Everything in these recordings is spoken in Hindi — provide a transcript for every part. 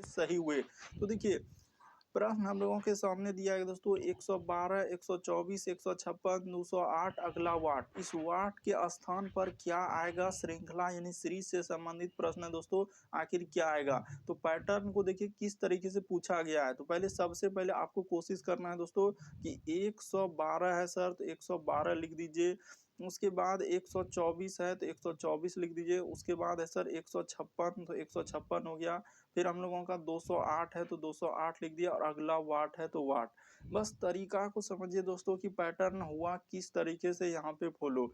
सही हुए। तो देखिए प्रश्न हम लोगों के सामने दिया है दोस्तों 112, 124, 156, 208 अगला वाट। इस वाट के स्थान पर क्या आएगा? श्रृंखला यानी सीरीज से संबंधित प्रश्न है दोस्तों, आखिर क्या आएगा? तो पैटर्न को देखिए किस तरीके से पूछा गया है। तो पहले सबसे पहले आपको कोशिश करना है दोस्तों कि 112 है सर तो 112 लिख दीजिए। उसके बाद 124 है तो 124 लिख दीजिए। उसके बाद है सर 156 तो 156 हो गया। फिर हम लोगों का 208 है तो 208 लिख दिया और अगला वाट है तो वाट। बस तरीका को समझिए दोस्तों कि पैटर्न हुआ किस तरीके से यहाँ पे फॉलो।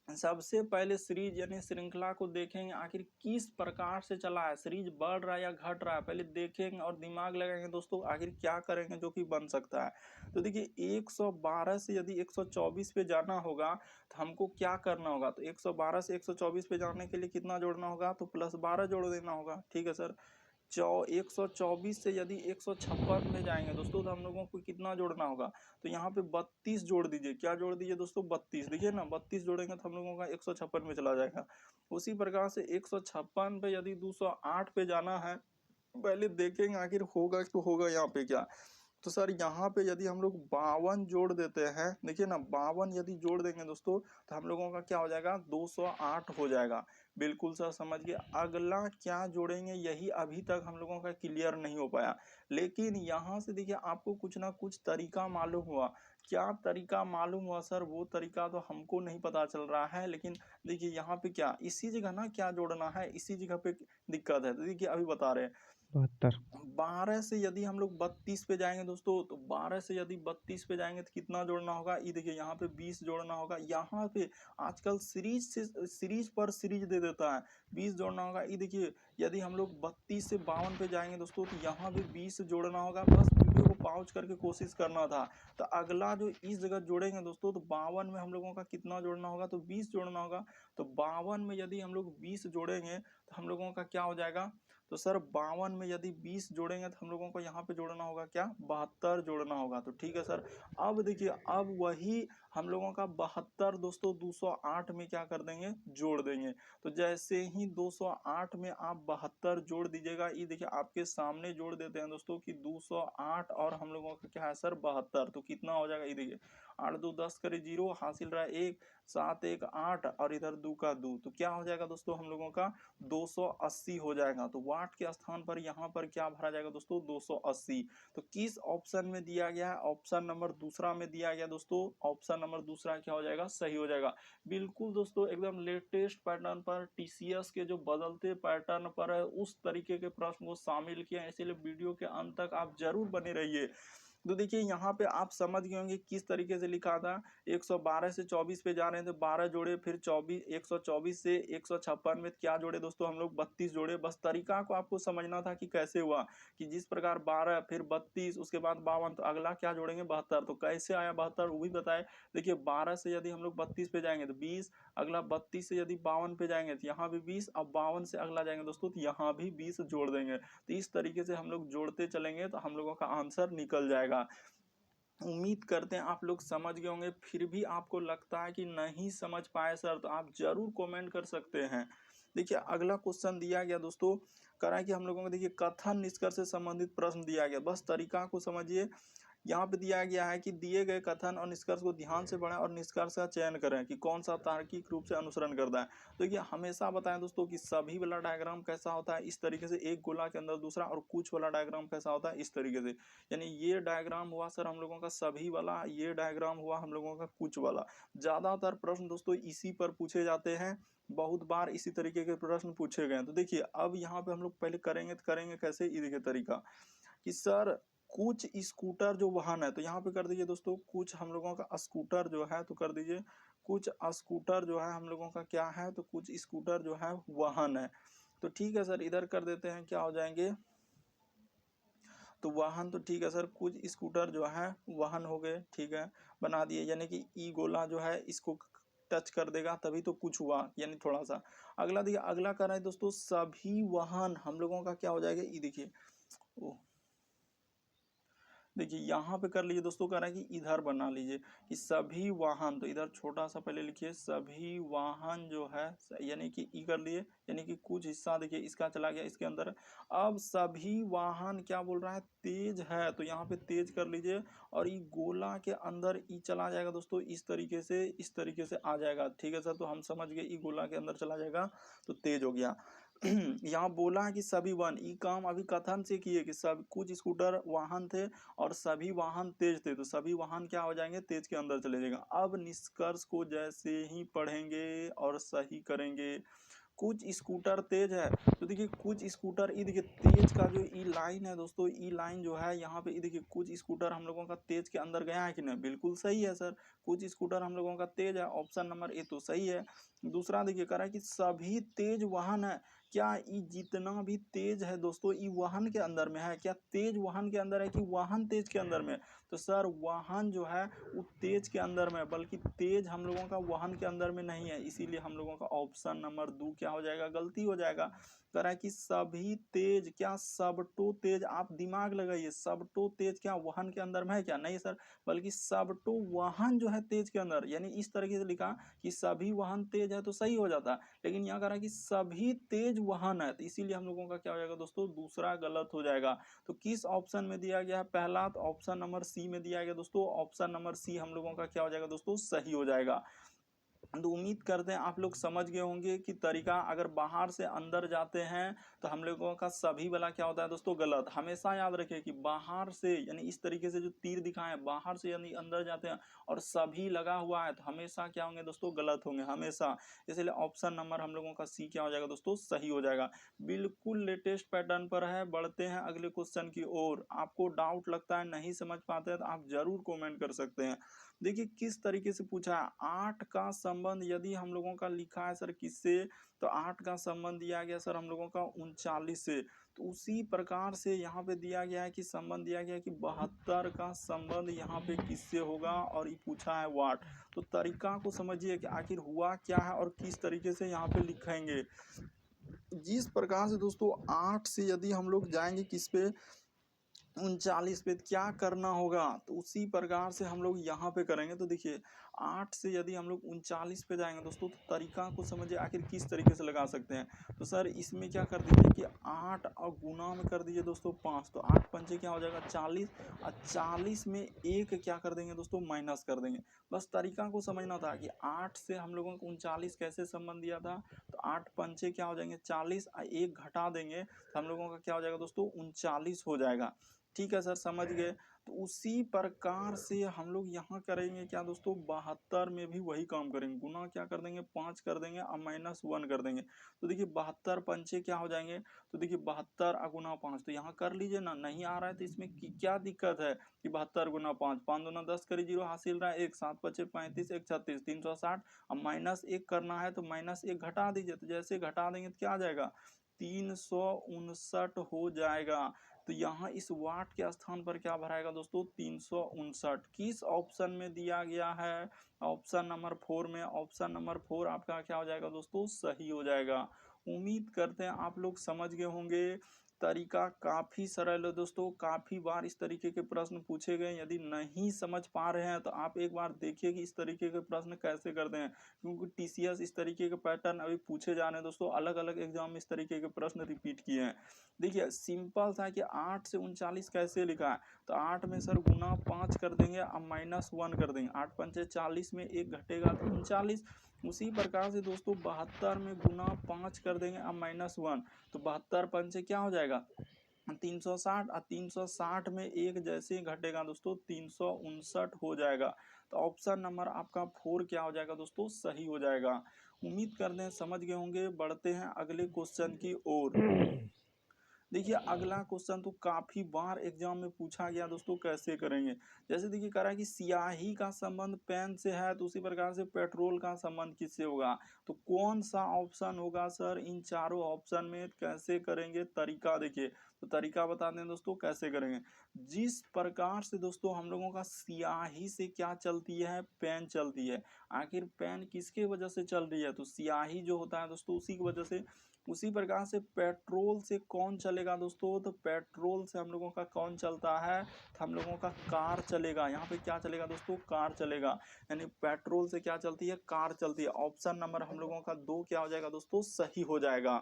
सबसे पहले सीरीज यानी श्रृंखला को देखेंगे आखिर किस प्रकार से चला है, सीरीज बढ़ रहा है या घट रहा है, पहले देखेंगे और दिमाग लगाएंगे दोस्तों आखिर क्या करेंगे जो कि बन सकता है। तो देखिए 112 से यदि 124 पे जाना होगा तो हमको क्या करना होगा? तो 112 से 124 पे जाने के लिए कितना जोड़ना होगा? तो +12 जोड़ देना होगा। ठीक है सर। 124 से यदि 156 में जाएंगे दोस्तों तो हम लोगों को कितना जोड़ना होगा? तो यहाँ पे 32 जोड़ दीजिए। क्या जोड़ दीजिए दोस्तों? 32। देखिए ना 32 जोड़ेंगे तो हम लोगों का 156 में चला जाएगा। उसी प्रकार से 156 पे यदि 208 पे जाना है, पहले देखेंगे आखिर होगा तो होगा यहाँ पे क्या। तो सर यहाँ पे यदि हम लोग 52 जोड़ देते हैं, देखिए ना 52 यदि जोड़ देंगे दोस्तों तो हम लोगों का क्या हो जाएगा? 208 हो जाएगा। बिल्कुल सर समझ गए। अगला क्या जोड़ेंगे यही अभी तक हम लोगों का क्लियर नहीं हो पाया, लेकिन यहाँ से देखिए आपको कुछ ना कुछ तरीका मालूम हुआ। क्या तरीका मालूम हुआ सर? वो तरीका तो हमको नहीं पता चल रहा है, लेकिन देखिए यहाँ पे क्या इसी जगह ना क्या जोड़ना है, इसी जगह पे दिक्कत है। तो देखिए अभी बता रहे हैं 72। 12 से यदि हम लोग 32 पे जाएंगे दोस्तों तो 12 से यदि 32 पे जाएंगे तो कितना जोड़ना होगा? ये देखिए यहाँ पे 20 जोड़ना होगा। यहाँ पे आजकल सीरीज से सीरीज पर सीरीज दे देता है, 20 जोड़ना होगा। ये देखिए यदि हम लोग 32 से 52 पे जाएंगे दोस्तों तो यहाँ भी 20 जोड़ना होगा। बस वीडियो को पॉज करके कोशिश करना था। तो अगला जो इस जगह जोड़ेंगे दोस्तों तो 52 में हम लोगों का कितना जोड़ना होगा? तो 20 जोड़ना होगा। तो 52 में यदि हम लोग 20 जोड़ेंगे तो हम लोगों का क्या हो जाएगा? तो सर 52 में यदि 20 जोड़ेंगे तो हम लोगों को यहाँ पे जोड़ना होगा क्या? 72 जोड़ना होगा। तो ठीक है सर। अब देखिए अब वही हम लोगों का 72 दोस्तों 208 में क्या कर देंगे? जोड़ देंगे। तो जैसे ही 208 में आप 72 जोड़ दीजिएगा, ये देखिए आपके सामने जोड़ देते हैं दोस्तों कि 208 और हम लोगों का क्या है सर? 72। तो कितना हो जाएगा? ये देखिए 8 2 10 करे 0, हासिल रहा 1, 7 1 8 और इधर 2 का 2। तो क्या हो जाएगा दोस्तों? हम लोगों का 280 हो जाएगा। तो वाट के स्थान पर यहाँ पर क्या भरा जाएगा दोस्तों? 280। तो किस ऑप्शन में दिया गया है? ऑप्शन नंबर दूसरा में दिया गया दोस्तों। ऑप्शन नंबर दूसरा क्या हो जाएगा? सही हो जाएगा। बिल्कुल दोस्तों एकदम लेटेस्ट पैटर्न पर, टीसीएस के जो बदलते पैटर्न पर है उस तरीके के प्रश्न को शामिल किया है, इसलिए वीडियो के अंत तक आप जरूर बने रहिए। तो देखिए यहाँ पे आप समझ गए होंगे किस तरीके से लिखा था। 112 से 24 पे जा रहे हैं तो 12 जोड़े, फिर 24 124 से 156 में क्या जोड़े दोस्तों? हम लोग 32 जोड़े। बस तरीका को आपको समझना था कि कैसे हुआ, कि जिस प्रकार 12 फिर 32 उसके बाद 52 तो अगला क्या जोड़ेंगे? 72। तो कैसे आया 72 वो भी बताए। देखिए 12 से यदि हम लोग 32 पे जाएंगे तो 20, अगला 32 से यदि 52 पे जाएंगे तो यहाँ भी 20, अब 52 से अगला जाएंगे दोस्तों तो यहाँ भी 20 जोड़ देंगे। तो इस तरीके से हम लोग जोड़ते चलेंगे तो हम लोगों का आंसर निकल जाएगा। उम्मीद करते हैं आप लोग समझ गए होंगे। फिर भी आपको लगता है कि नहीं समझ पाए सर तो आप जरूर कमेंट कर सकते हैं। देखिए अगला क्वेश्चन दिया गया दोस्तों, करा कि हम लोगों को देखिए कथन निष्कर्ष से संबंधित प्रश्न दिया गया। बस तरीका को समझिए। यहाँ पे दिया गया है कि दिए गए कथन और निष्कर्ष को ध्यान से पढ़ें और निष्कर्ष का चयन करें कि कौन सा तार्किक रूप से अनुसरण करता है। तो ये हमेशा बताएं दोस्तों कि सभी वाला डायग्राम कैसा होता है, इस तरीके से एक गोला के अंदर दूसरा, और कुछ वाला डायग्राम कैसा होता है, इस तरीके से। यानी ये डायग्राम हुआ सर हम लोगों का सभी वाला, ये डायग्राम हुआ हम लोगों का कुछ वाला। ज्यादातर प्रश्न दोस्तों इसी पर पूछे जाते हैं, बहुत बार इसी तरीके के प्रश्न पूछे गए। तो देखिए अब यहाँ पे हम लोग पहले करेंगे तो करेंगे कैसे, ये देखिए तरीका कि सर कुछ स्कूटर जो वाहन है, तो यहाँ पे कर दीजिए दोस्तों कुछ हम लोगों का स्कूटर जो है, तो कर दीजिए कुछ स्कूटर जो है हम लोगों का क्या है, तो कुछ स्कूटर जो है वाहन है। तो ठीक है सर इधर कर देते हैं, क्या हो जाएंगे? तो वाहन तो ठीक है सर, कुछ स्कूटर जो है वाहन हो गए। ठीक है बना दिए, यानी कि ई गोला जो है इसको टच कर देगा तभी तो कुछ हुआ, यानी थोड़ा सा। अगला देखिए अगला कर रहा है दोस्तों सभी वाहन हम लोगों का क्या हो जाएगा? ये देखिए देखिए यहाँ पे कर लीजिए दोस्तों, कह रहा है कि इधर बना लीजिए कि सभी वाहन, तो इधर छोटा सा पहले लिखिए सभी वाहन जो है, यानी कि ई कर लिए, यानी कि कुछ हिस्सा देखिए इसका चला गया इसके अंदर। अब सभी वाहन क्या बोल रहा है, तेज है, तो यहाँ पे तेज कर लीजिए और ई गोला के अंदर ई चला जाएगा दोस्तों, इस तरीके से आ जाएगा। ठीक है सर, तो हम समझ गए ई गोला के अंदर चला जाएगा तो तेज हो गया। यहाँ बोला है कि सभी वाहन, ई काम अभी कथन से किए कि सब कुछ स्कूटर वाहन थे और सभी वाहन तेज थे, तो सभी वाहन क्या हो जाएंगे, तेज के अंदर चले जाएगा। अब निष्कर्ष को जैसे ही पढ़ेंगे और सही करेंगे, कुछ स्कूटर तेज है, तो देखिए कुछ स्कूटर, ये देखिए तेज का जो ई लाइन है दोस्तों, ई लाइन जो है यहाँ पे, ये देखिए कुछ स्कूटर हम लोगों का तेज के अंदर गया है कि नहीं, बिल्कुल सही है सर, कुछ स्कूटर हम लोगों का तेज है, ऑप्शन नंबर ए तो सही है। दूसरा देखिए कह रहा है कि सभी तेज वाहन है, क्या ये जितना भी तेज है दोस्तों ये वाहन के अंदर में है, क्या तेज वाहन के अंदर है कि वाहन तेज के अंदर में, तो सर वाहन जो है वो तेज के अंदर में, बल्कि तेज हम लोगों का वाहन के अंदर में नहीं है, इसीलिए हम लोगों का ऑप्शन नंबर 2 क्या हो जाएगा, गलती हो जाएगा। कह रहा है कि सभी तेज, क्या सबटो तेज, आप दिमाग लगाइए, सबटो तेज क्या वाहन के अंदर में है क्या, नहीं सर, बल्कि सबटो वाहन जो है तेज के अंदर, यानी इस तरीके से लिखा कि सभी वाहन तेज है तो सही हो जाता, लेकिन यहाँ कह रहा है कि सभी तेज वाहन है, तो इसीलिए हम लोगों का क्या हो जाएगा दोस्तों, दूसरा गलत हो जाएगा। तो किस ऑप्शन में दिया गया है, पहला, तो ऑप्शन नंबर सी में दिया गया दोस्तों, ऑप्शन नंबर सी हम लोगों का क्या हो जाएगा दोस्तों, सही हो जाएगा। तो उम्मीद करते हैं आप लोग समझ गए होंगे कि तरीका, अगर बाहर से अंदर जाते हैं तो हम लोगों का सभी वाला क्या होता है दोस्तों, गलत। हमेशा याद रखें कि बाहर से, यानी इस तरीके से जो तीर दिखाए हैं बाहर से यानी अंदर जाते हैं और सभी लगा हुआ है, तो हमेशा क्या होंगे दोस्तों, गलत होंगे हमेशा। इसलिए ऑप्शन नंबर हम लोगों का सी क्या हो जाएगा दोस्तों, सही हो जाएगा। बिल्कुल लेटेस्ट पैटर्न पर है, बढ़ते हैं अगले क्वेश्चन की ओर। आपको डाउट लगता है, नहीं समझ पाते हैं, तो आप जरूर कमेंट कर सकते हैं। देखिए किस तरीके से पूछा है, 8 का संबंध यदि हम लोगों का लिखा है सर किससे, तो 8 का संबंध दिया गया सर हम लोगों का 39 से, तो उसी प्रकार से यहाँ पे दिया गया है कि संबंध दिया गया है कि 72 का संबंध यहाँ पे किससे होगा, और ये पूछा है वाट। तो तरीका को समझिए कि आखिर हुआ क्या है और किस तरीके से यहाँ पे लिखेंगे। जिस प्रकार से दोस्तों 8 से यदि हम लोग जाएंगे किस पे, 39 पे, क्या करना होगा, तो उसी प्रकार से हम लोग यहाँ पे करेंगे। तो देखिए 8 से यदि हम लोग 39 पे जाएंगे दोस्तों, तो तरीका को समझिए आखिर किस तरीके से लगा सकते हैं। तो सर इसमें क्या कर दीजिए कि 8 और गुना में कर दीजिए दोस्तों 5, तो 8 पंचे क्या हो जाएगा 40, और 40 में एक क्या कर देंगे दोस्तों, माइनस कर देंगे। बस तरीका को समझना था कि 8 से हम लोगों को 39 कैसे संबंध दिया था, तो 8 पंचे क्या हो जाएंगे 40, और एक घटा देंगे तो हम लोगों का क्या हो जाएगा दोस्तों, 39 हो जाएगा। ठीक है सर, समझ गए। तो उसी प्रकार से हम लोग यहाँ करेंगे क्या दोस्तों, 72 में भी वही काम करेंगे, गुना क्या कर देंगे 5 कर देंगे और -1 कर देंगे। तो देखिए 72 पंचे क्या हो जाएंगे, तो देखिए 72 गुना 5, तो यहाँ कर लीजिए ना, नहीं आ रहा है तो इसमें क्या दिक्कत है कि 72 गुना 5, 5 दूना 10 करी, जीरो हासिल रहा है 1, 7 पचे 35, 1 36, 360, अब -1 करना है तो -1 घटा दीजिए, तो जैसे घटा देंगे तो क्या आ जाएगा 359 हो जाएगा। तो यहाँ इस वाट के स्थान पर क्या भराएगा दोस्तों, 359। किस ऑप्शन में दिया गया है, ऑप्शन नंबर 4 में, ऑप्शन नंबर 4 आपका क्या हो जाएगा दोस्तों, सही हो जाएगा। उम्मीद करते हैं आप लोग समझ गए होंगे। तरीका काफी सरल है दोस्तों, काफी बार इस तरीके के प्रश्न पूछे गए, यदि नहीं समझ पा रहे हैं तो आप एक बार देखिए कि इस तरीके के प्रश्न कैसे करते हैं, क्योंकि टीसीएस इस तरीके के पैटर्न अभी पूछे जा रहे हैं दोस्तों, अलग अलग एग्जाम में इस तरीके के प्रश्न रिपीट किए हैं। देखिए सिंपल था कि 8 से 39 कैसे लिखा है, तो 8 में सर गुना 5 कर देंगे और -1 कर देंगे, 8 पंचे 40 में एक घटेगा तो 39। उसी प्रकार से दोस्तों 72 में गुना 5 कर देंगे और -1, तो 72 पंचे क्या हो जाएगा 360, और 360 में एक जैसे ही घटेगा दोस्तों 359 हो जाएगा। तो ऑप्शन नंबर आपका 4 क्या हो जाएगा दोस्तों, सही हो जाएगा। उम्मीद करते हैं समझ गए होंगे। बढ़ते हैं अगले क्वेश्चन की ओर। देखिए अगला क्वेश्चन तो काफी बार एग्जाम में पूछा गया दोस्तों, कैसे करेंगे। जैसे देखिए कह रहा है कि स्याही का संबंध पेन से है, तो उसी प्रकार से पेट्रोल का संबंध किससे होगा, तो कौन सा ऑप्शन होगा सर इन चारों ऑप्शन में, कैसे करेंगे तरीका देखिए। तो तरीका बता दें दोस्तों कैसे करेंगे। जिस प्रकार से दोस्तों हम लोगों का स्याही से क्या चलती है, पेन चलती है, आखिर पेन किसके वजह से चल रही है, तो स्याही जो होता है दोस्तों उसी की वजह से। उसी प्रकार से पेट्रोल से कौन चलेगा दोस्तों, तो पेट्रोल से हम लोगों का कौन चलता है, तो हम लोगों का कार चलेगा। यहाँ पे क्या चलेगा दोस्तों, कार चलेगा। यानी पेट्रोल से क्या चलती है, कार चलती है। ऑप्शन नंबर हम लोगों का 2 क्या हो जाएगा दोस्तों, सही हो जाएगा।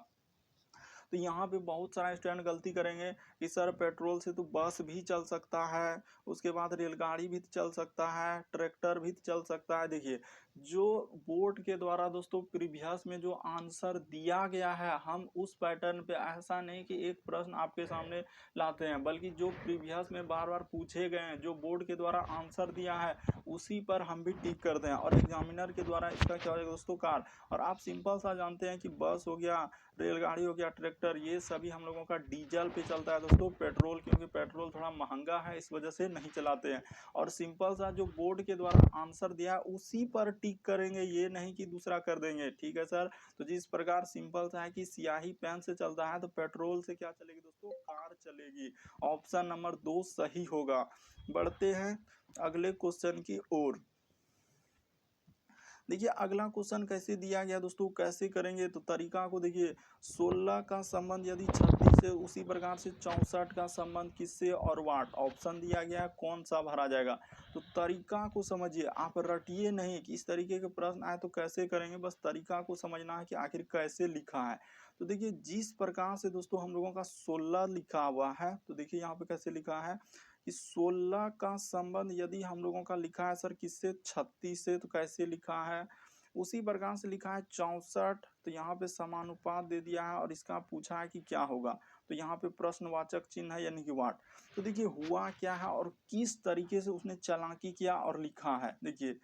तो यहाँ पे बहुत सारा स्टूडेंट गलती करेंगे कि सर पेट्रोल से तो बस भी चल सकता है, उसके बाद रेलगाड़ी भी चल सकता है, ट्रैक्टर भी चल सकता है। देखिए जो बोर्ड के द्वारा दोस्तों प्रीवियस में जो आंसर दिया गया है, हम उस पैटर्न पे, ऐसा नहीं कि एक प्रश्न आपके सामने लाते हैं, बल्कि जो प्रीवियस में बार बार पूछे गए हैं, जो बोर्ड के द्वारा आंसर दिया है, उसी पर हम भी टिक करते हैं। और एग्जामिनर के द्वारा इसका क्या हो जाएगा दोस्तों, कार। और आप सिंपल सा जानते हैं कि बस हो गया, रेलगाड़ी हो गया, ट्रैक्टर, ये सभी हम लोगों का डीजल पे चलता है दोस्तों। पेट्रोल, क्योंकि पेट्रोल थोड़ा महंगा है, इस वजह से नहीं चलाते हैं। और सिंपल सा जो बोर्ड के द्वारा आंसर दिया है उसी पर टिक करेंगे, ये नहीं कि दूसरा कर देंगे। ठीक है सर। तो जिस प्रकार सिंपल सा है कि स्याही पेन से चलता है, तो पेट्रोल से क्या चलेगी दोस्तों, कार चलेगी। ऑप्शन नंबर 2 सही होगा। बढ़ते हैं अगले क्वेश्चन की ओर। देखिए अगला क्वेश्चन कैसे दिया गया दोस्तों, कैसे करेंगे, तो तरीका को देखिए। 16 का संबंध यदि 36 से, उसी प्रकार से 64 का संबंध किससे और वाट। ऑप्शन दिया गया है, कौन सा भरा जाएगा। तो तरीका को समझिए, आप रटिए नहीं कि इस तरीके के प्रश्न आए तो कैसे करेंगे, बस तरीका को समझना है कि आखिर कैसे लिखा है। तो देखिए जिस प्रकार से दोस्तों हम लोगों का 16 लिखा हुआ है, तो देखिए यहाँ पे कैसे लिखा है कि 16 का संबंध यदि हम लोगों का लिखा है सर किससे, 36 से, तो कैसे लिखा है। उसी प्रकार से लिखा है 64, तो यहाँ पे समानुपात दे दिया है और इसका पूछा है कि क्या होगा, तो यहाँ पे प्रश्नवाचक चिन्ह है यानी कि वाट। तो देखिए हुआ क्या है और किस तरीके से उसने चालाकी किया और लिखा है। देखिए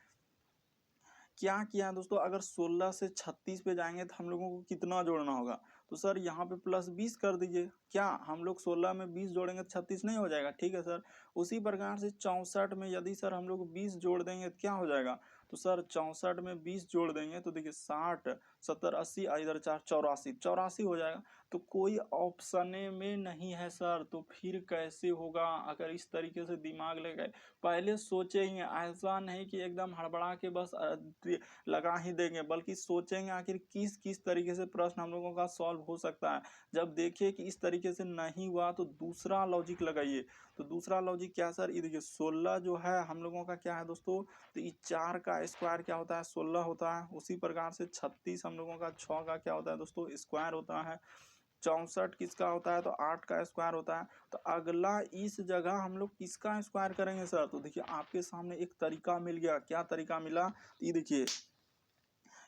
क्या किया है दोस्तों, अगर 16 से 36 पे जाएंगे तो हम लोगों को कितना जोड़ना होगा, तो सर यहाँ पे प्लस 20 कर दीजिए। क्या हम लोग 16 में 20 जोड़ेंगे तो 36 नहीं हो जाएगा, ठीक है सर। उसी प्रकार से 64 में यदि सर हम लोग 20 जोड़ देंगे तो क्या हो जाएगा, तो सर 64 में 20 जोड़ देंगे तो देखिए 60 70 80, इधर 4 84, 84 हो जाएगा। तो कोई ऑप्शन में नहीं है सर, तो फिर कैसे होगा। अगर इस तरीके से दिमाग लगाए, पहले सोचेंगे, ऐसा नहीं कि एकदम हड़बड़ा के बस लगा ही देंगे, बल्कि सोचेंगे आखिर किस किस तरीके से प्रश्न हम लोगों का सॉल्व हो सकता है। जब देखिए कि इस तरीके से नहीं हुआ तो दूसरा लॉजिक लगाइए। तो दूसरा लॉजिक क्या सर, ये देखिए 16 जो है हम लोगों का क्या है दोस्तों, तो ये 4 का स्क्वायर क्या होता है, 16 होता है। उसी प्रकार से 36 हम लोगों का 6 का क्या होता है दोस्तों, स्क्वायर होता है। 64 किसका होता है, तो 8 का स्क्वायर होता है। तो अगला इस जगह हम लोग किसका स्क्वायर करेंगे सर, तो देखिए आपके सामने एक तरीका मिल गया। क्या तरीका मिला, ये देखिए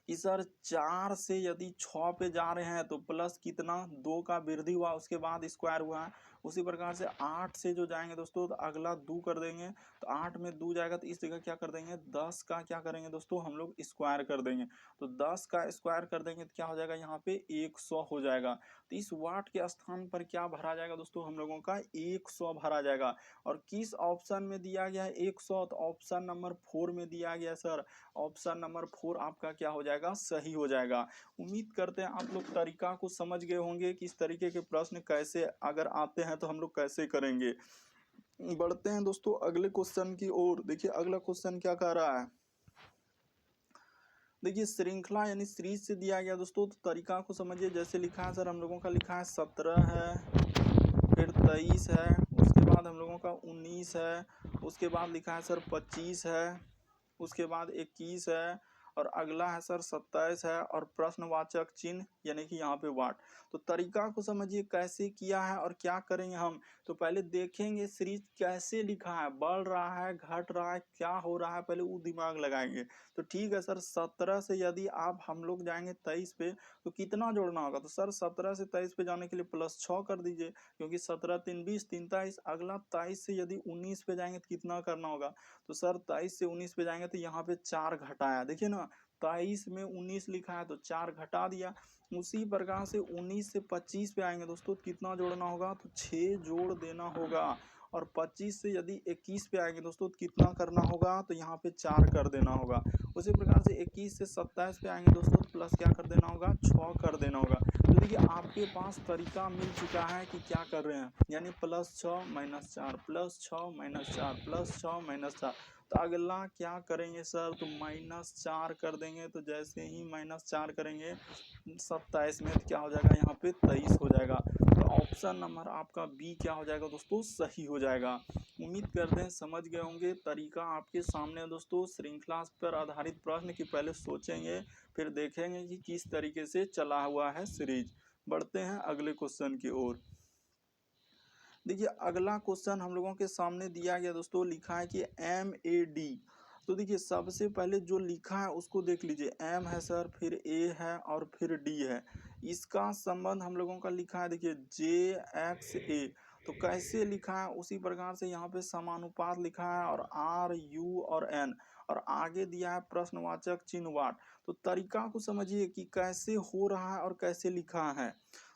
कि सर 4 से यदि 6 पे जा रहे हैं तो प्लस कितना, 2 का वृद्धि हुआ, उसके बाद स्क्वायर हुआ है। उसी प्रकार से 8 से जो जाएंगे दोस्तों, तो अगला 2 कर देंगे, तो 8 में 2 जाएगा तो इस जगह क्या कर देंगे, 10 का क्या करेंगे दोस्तों, हम लोग स्क्वायर कर देंगे। तो 10 का स्क्वायर कर देंगे तो क्या हो जाएगा, यहाँ पे 100 हो जाएगा। तो इस वाट के स्थान पर क्या भरा जाएगा दोस्तों, हम लोगों का 100 भरा जाएगा। और किस ऑप्शन में दिया गया है 100, तो ऑप्शन नंबर 4 में दिया गया सर। ऑप्शन नंबर 4 आपका क्या हो जाएगा, सही हो जाएगा। उम्मीद करते हैं आप लोग तरीका को समझ गए होंगे कि इस तरीके के प्रश्न कैसे अगर आते हैं तो हम लोग कैसे करेंगे। बढ़ते हैं दोस्तों अगले क्वेश्चन की ओर। देखिए अगला क्वेश्चन क्या कह रहा है, देखिए श्रृंखला यानी सीरीज से दिया गया दोस्तों, तो तरीका को समझिए। जैसे लिखा है सर, हम लोगों का लिखा है 17 है, फिर 23 है, उसके बाद हम लोगों का 19 है, उसके बाद लिखा है सर 25 है, उसके बाद 21 है, और अगला है सर 27 है, और प्रश्नवाचक चिन्ह यानी कि यहाँ पे वाट। तो तरीका को समझिए कैसे किया है और क्या करेंगे हम। तो पहले देखेंगे सीरीज कैसे लिखा है, बढ़ रहा है, घट रहा है, क्या हो रहा है, पहले वो दिमाग लगाएंगे। तो ठीक है सर, 17 से यदि आप हम लोग जाएंगे 23 पे तो कितना जोड़ना होगा, तो सर 17 से 23 पे जाने के लिए प्लस 6 कर दीजिए, क्योंकि 17 3 20 3 23। अगला 23 से यदि 19 पे जाएंगे तो कितना करना होगा, तो सर 23 से 19 पे जाएंगे तो यहाँ पे 4 घटाया, देखिए ना 23 में 19 लिखा है तो 4 घटा दिया। उसी प्रकार से 19 से 25 पे आएंगे दोस्तों, कितना जोड़ना होगा, तो 6 जोड़ देना होगा। और 25 से यदि 21 पे आएंगे दोस्तों तो कितना करना होगा, तो यहाँ पे 4 कर देना होगा। उसी प्रकार से 21 से 27 पे आएंगे दोस्तों तो प्लस क्या कर देना होगा, 6 कर देना होगा। तो देखिए आपके पास तरीका मिल चुका है कि क्या कर रहे हैं, यानी +6 - 4 +6 - 4 +6 - 4। तो अगला क्या करेंगे सर, तो -4 कर देंगे। तो जैसे ही -4 करेंगे 27 में तो क्या हो जाएगा, यहाँ पे 23 हो जाएगा। तो ऑप्शन नंबर आपका बी क्या हो जाएगा दोस्तों, सही हो जाएगा। उम्मीद करते हैं समझ गए होंगे। तरीका आपके सामने है दोस्तों, श्रृंखला पर आधारित प्रश्न की पहले सोचेंगे फिर देखेंगे कि किस तरीके से चला हुआ है सीरीज। बढ़ते हैं अगले क्वेश्चन की ओर। देखिए अगला क्वेश्चन हम लोगों के सामने दिया गया दोस्तों, लिखा है कि MAD। तो देखिए सबसे पहले जो लिखा है उसको देख लीजिए, M है सर, फिर A है और फिर D है। इसका संबंध हम लोगों का लिखा है, देखिए JXA। तो कैसे लिखा है उसी प्रकार से यहाँ पे समानुपात लिखा है, और R U और N, और आगे दिया है प्रश्नवाचक चिन्ह वाट। तो तरीका को समझिए कि कैसे हो रहा है और कैसे लिखा है।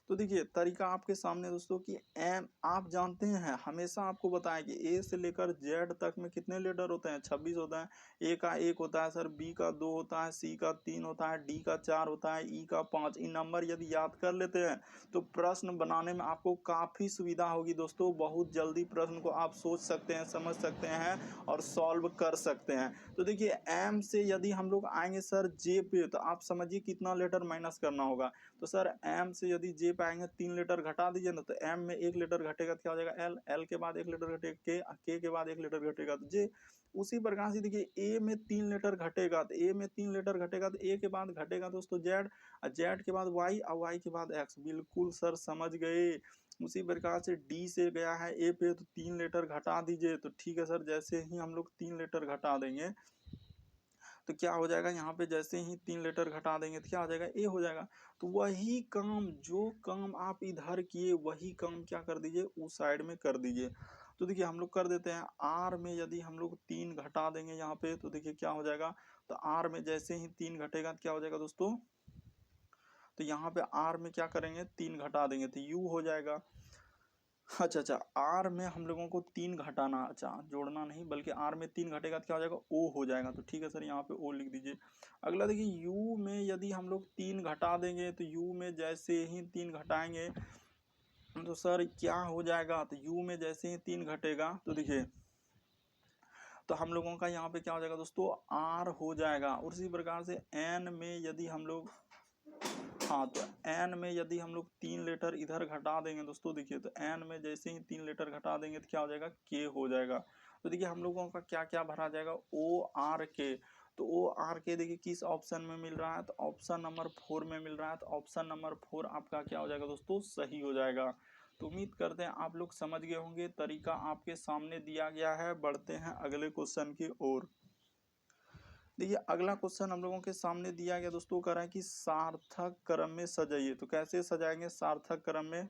तो देखिए तरीका आपके सामने दोस्तों कि एम आप जानते हैं, हमेशा आपको बताया कि ए से लेकर जेड तक में कितने लेटर होते हैं, 26 होता है। ए का 1 होता है सर, बी का 2 होता है, सी का 3 होता है, डी का 4 होता है, ई का 5। इन नंबर यदि याद कर लेते हैं तो प्रश्न बनाने में आपको काफ़ी सुविधा होगी दोस्तों। बहुत जल्दी प्रश्न को आप सोच सकते हैं, समझ सकते हैं और सॉल्व कर सकते हैं। तो देखिए एम से यदि हम लोग आएंगे सर जे पे, तो आप समझिए कितना लेटर माइनस करना होगा। तो सर एम से यदि जे पे आएंगे 3 लेटर घटा दीजिए ना, तो एम में 1 लेटर घटेगा तो क्या हो जाएगा एल, एल के बाद 1 लेटर घटेगा के बाद 1 लेटर घटेगा तो जे। उसी प्रकार से देखिए ए में 3 लेटर घटेगा, तो ए में 3 लेटर घटेगा तो ए के बाद घटेगा दोस्तों जेड, और जेड के बाद वाई, और वाई के बाद एक्स। बिल्कुल सर समझ गए। उसी प्रकार से डी से गया है ए पे, तो 3 लेटर घटा दीजिए। तो ठीक है सर, जैसे ही हम लोग 3 लेटर घटा देंगे तो क्या हो जाएगा, यहाँ पे जैसे ही 3 लेटर घटा देंगे तो क्या हो जाएगा, ए हो जाएगा। तो वही काम, जो काम आप इधर किए वही काम क्या कर दीजिए, उस साइड में कर दीजिए। तो देखिए हम लोग कर देते हैं, आर में यदि हम लोग 3 घटा देंगे यहाँ पे, तो देखिए क्या हो जाएगा, तो आर में जैसे ही 3 घटेगा तो क्या हो जाएगा दोस्तों, तो यहाँ पे आर में क्या करेंगे, 3 घटा देंगे तो यू हो जाएगा। अच्छा, आर में हम लोगों को 3 घटाना, अच्छा जोड़ना नहीं, बल्कि आर में 3 घटेगा तो क्या हो जाएगा, ओ हो जाएगा। तो ठीक है सर, यहाँ पे ओ लिख दीजिए। अगला देखिए यू में यदि हम लोग 3 घटा देंगे, तो यू में जैसे ही 3 घटाएंगे तो सर क्या हो जाएगा, तो यू में जैसे ही 3 घटेगा तो देखिए तो हम लोगों का यहाँ पे क्या हो जाएगा दोस्तों, आर हो जाएगा। उसी प्रकार से एन में यदि हम लोग, हाँ तो एन में यदि हम लोग 3 लेटर इधर घटा देंगे दोस्तों, देखिए तो एन में जैसे ही 3 लेटर घटा देंगे तो क्या हो जाएगा, के हो जाएगा। तो देखिए हम लोगों का क्या क्या भरा जाएगा, ओ आर के। तो ओ आर के देखिए किस ऑप्शन में मिल रहा है, तो ऑप्शन नंबर 4 में मिल रहा है। तो ऑप्शन नंबर 4 आपका क्या हो जाएगा दोस्तों, सही हो जाएगा। तो उम्मीद करते हैं आप लोग समझ गए होंगे, तरीका आपके सामने दिया गया है। बढ़ते हैं अगले क्वेश्चन की ओर। देखिए अगला क्वेश्चन हम लोगों के सामने दिया गया दोस्तों, कह रहा है कि सार्थक क्रम में सजाइए। तो कैसे सजाएंगे सार्थक क्रम में,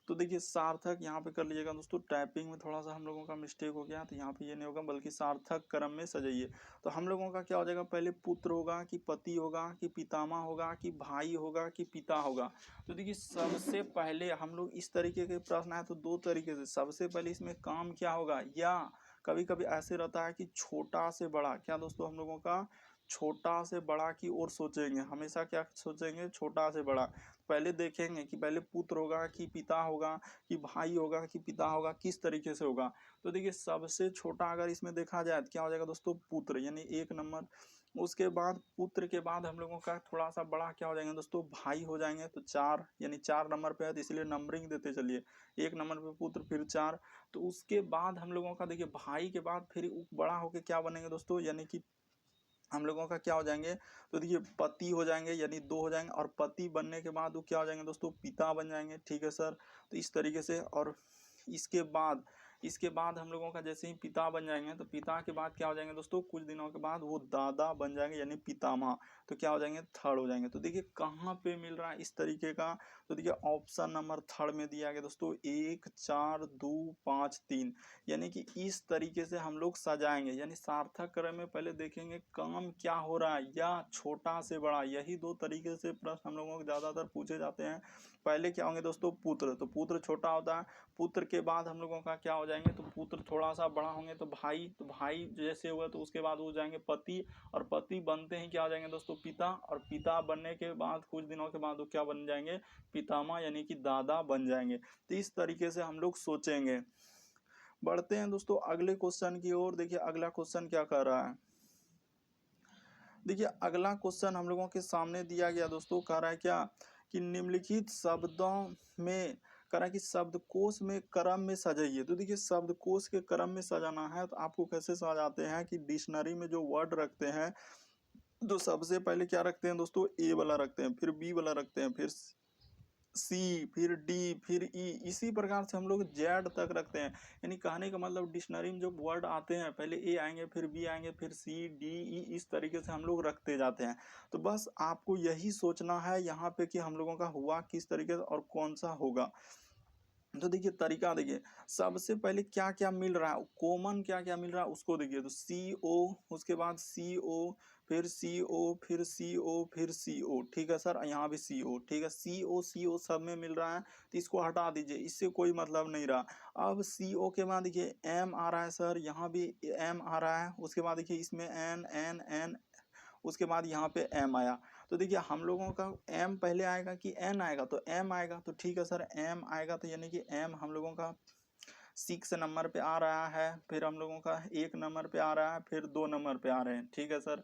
तो देखिए सार्थक यहाँ पे कर लीजिएगा दोस्तों, टाइपिंग में थोड़ा सा हम लोगों का मिस्टेक हो गया, तो यहाँ पे ये नहीं होगा, बल्कि सार्थक क्रम में सजाइए। तो हम लोगों का क्या हो जाएगा, पहले पुत्र होगा कि पति होगा कि पितामह होगा कि भाई होगा कि पिता होगा। तो देखिए सबसे पहले हम लोग इस तरीके के प्रश्न है तो 2 तरीके से, सबसे पहले इसमें काम क्या होगा, या कभी कभी ऐसे रहता है कि छोटा से बड़ा, क्या दोस्तों हम लोगों का छोटा से बड़ा की ओर सोचेंगे, हमेशा क्या सोचेंगे, छोटा से बड़ा। पहले देखेंगे कि पहले पुत्र होगा कि पिता होगा कि भाई होगा कि पिता होगा, किस तरीके से होगा। तो देखिए सबसे छोटा अगर इसमें देखा जाए तो क्या हो जाएगा दोस्तों, पुत्र, यानी 1 नंबर। उसके बाद पुत्र के बाद हम लोगों का थोड़ा सा बड़ा क्या हो जाएंगे दोस्तों, भाई हो जाएंगे। तो 4, यानी 4 नंबर पे है तो इसलिए नंबरिंग देते चलिए, 1 नंबर पे पुत्र फिर 4। तो उसके बाद हम लोगों का देखिए भाई के बाद फिर बड़ा होके क्या बनेंगे दोस्तों, यानी कि हम लोगों का क्या हो जाएंगे, तो देखिए पति हो जाएंगे, यानी 2 हो जाएंगे, और पति बनने के बाद वो क्या हो जाएंगे दोस्तों, पिता बन जाएंगे। ठीक है सर, तो इस तरीके से। और इसके बाद इसके बाद हम लोगों का जैसे ही पिता बन जाएंगे तो पिता के बाद क्या हो जाएंगे दोस्तों, कुछ दिनों के बाद वो दादा बन जाएंगे यानी पितामह, तो क्या हो जाएंगे, थर्ड हो जाएंगे। तो देखिए कहाँ पे मिल रहा है इस तरीके का, तो देखिए ऑप्शन नंबर थर्ड में दिया गया दोस्तों 1 4 2 5 3, यानी कि इस तरीके से हम लोग सजाएंगे, यानी सार्थक क्रम में पहले देखेंगे काम क्या हो रहा है या छोटा से बड़ा, यही दो तरीके से प्रश्न हम लोगों को ज्यादातर पूछे जाते हैं। पहले क्या होंगे दोस्तों, पुत्र, तो पुत्र छोटा होता है, पुत्र के बाद हम लोगों का क्या हो जाएंगे, तो पुत्र थोड़ा सा बड़ा होंगे तो भाई, तो भाई जैसे हुआ तो उसके बाद हो जाएंगे पति, और पति बनते ही क्या हो जाएंगे दोस्तों, पिता, और पिता बनने के बाद कुछ दिनों के बाद वो क्या बन जाएंगे, पितामह यानी कि दादा बन जाएंगे। तो इस तरीके से हम लोग सोचेंगे। बढ़ते हैं दोस्तों अगले क्वेश्चन की ओर। देखिए अगला क्वेश्चन क्या कर रहा है, देखिए अगला क्वेश्चन हम लोगों के सामने दिया गया दोस्तों, कह रहा है क्या कि निम्नलिखित शब्दों में, कह रहा है कि शब्दकोश में क्रम में सजाइए। तो देखिए शब्दकोश के क्रम में सजाना है तो आपको कैसे सजाते हैं कि डिक्शनरी में जो वर्ड रखते हैं तो सबसे पहले क्या रखते हैं दोस्तों, ए वाला रखते हैं, फिर बी वाला रखते हैं, फिर सी, फिर डी, फिर ई, इसी प्रकार से हम लोग जेड तक रखते हैं। यानी कहने का मतलब डिक्शनरी में जो वर्ड आते हैं पहले ए आएंगे, फिर बी आएंगे, फिर सी डी ई, इस तरीके से हम लोग रखते जाते हैं। तो बस आपको यही सोचना है यहाँ पे कि हम लोगों का हुआ किस तरीके से और कौन सा होगा। तो देखिए तरीका देखिए, सबसे पहले क्या क्या मिल रहा है, कॉमन क्या क्या मिल रहा है उसको देखिए, तो सी ओ, उसके बाद सी ओ, फिर सी ओ, फिर सी ओ, फिर सी ओ, ठीक है सर, यहाँ भी सी ओ, ठीक है, सी ओ सब में मिल रहा है, तो इसको हटा दीजिए, इससे कोई मतलब नहीं रहा। अब सी ओ के बाद देखिए एम आ रहा है सर, यहाँ भी एम आ रहा है, उसके बाद देखिए इसमें एन एन एन, उसके बाद यहाँ पे एम आया। तो देखिए हम लोगों का एम पहले आएगा कि एन आएगा, तो एम आएगा, तो ठीक है सर एम आएगा, तो यानी कि एम हम लोगों का 6 नंबर पे आ रहा है, फिर हम लोगों का 1 नंबर पे आ रहा है, फिर 2 नंबर पे आ रहे हैं, ठीक है सर।